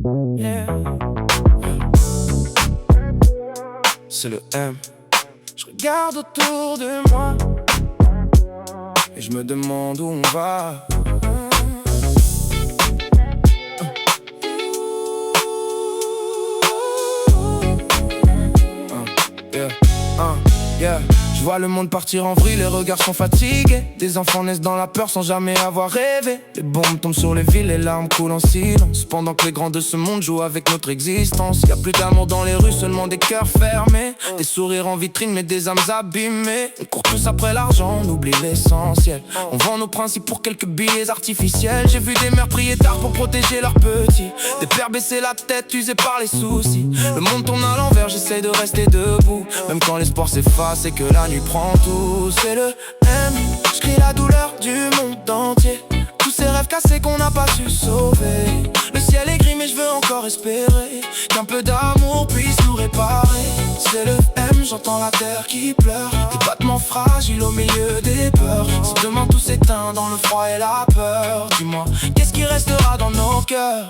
Yeah. C'est le M. Je regarde autour de moi et je me demande où on va. Yeah. Je vois le monde partir en vrille, les regards sont fatigués. Des enfants naissent dans la peur sans jamais avoir rêvé. Les bombes tombent sur les villes, les larmes coulent en silence. Pendant que les grands de ce monde jouent avec notre existence. Y'a plus d'amour dans les rues, seulement des cœurs fermés. Des sourires en vitrine mais des âmes abîmées. On court tous après l'argent, on oublie l'essentiel. On vend nos principes pour quelques billets artificiels. J'ai vu des mères prier tard pour protéger leurs petits. Des pères baisser la tête, usés par les soucis. Le monde tourne à l'envers, j'essaie de rester debout. Même quand l'espoir s'efface et que la nuit prend tout. C'est le M, je crie la douleur du monde entier. Tous ces rêves cassés qu'on n'a pas su sauver. Le ciel est gris mais je veux encore espérer qu'un peu d'amour puisse nous réparer. C'est le M, j'entends la terre qui pleure. Des battements fragiles au milieu des peurs. Si demain tout s'éteint dans le froid et la peur, dis-moi, qu'est-ce qui restera dans nos cœurs?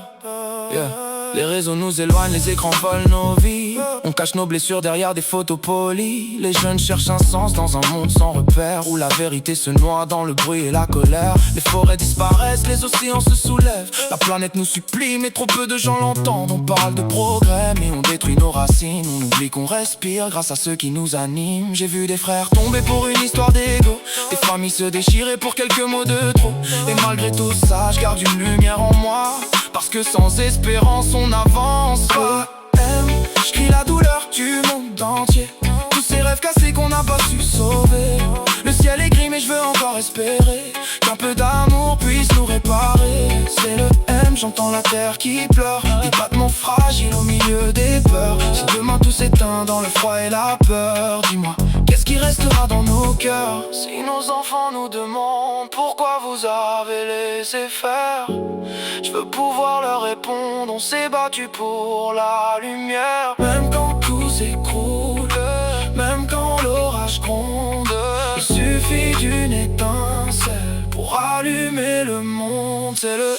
Yeah. Les réseaux nous éloignent, les écrans volent nos vies. On cache nos blessures derrière des photos polies. Les jeunes cherchent un sens dans un monde sans repère, où la vérité se noie dans le bruit et la colère. Les forêts disparaissent, les océans se soulèvent. La planète nous supplie, mais trop peu de gens l'entendent. On parle de progrès, mais on détruit nos racines. On oublie qu'on respire grâce à ceux qui nous animent. J'ai vu des frères tomber pour une histoire d'ego, des familles se déchirer pour quelques mots de trop. Et malgré tout ça, je garde une lumière en moi, parce que sans espérance on avance. Je crie la douleur du monde entier. Tous ces rêves cassés qu'on n'a pas su sauver. Le ciel est gris mais je veux encore espérer qu'un peu d'amour puisse nous réparer. C'est le M, j'entends la terre qui pleure. Des battements fragiles au milieu des peurs. Si demain tout s'éteint dans le froid et la peur, dis-moi, qu'est-ce qui restera dans nos cœurs? Si nos enfants nous demandent pourquoi vous avez laissé faire, je veux pouvoir leur répondre, on s'est battu pour la lumière. Même quand tout s'écroule, même quand l'orage gronde, il suffit d'une étincelle pour allumer le monde. C'est le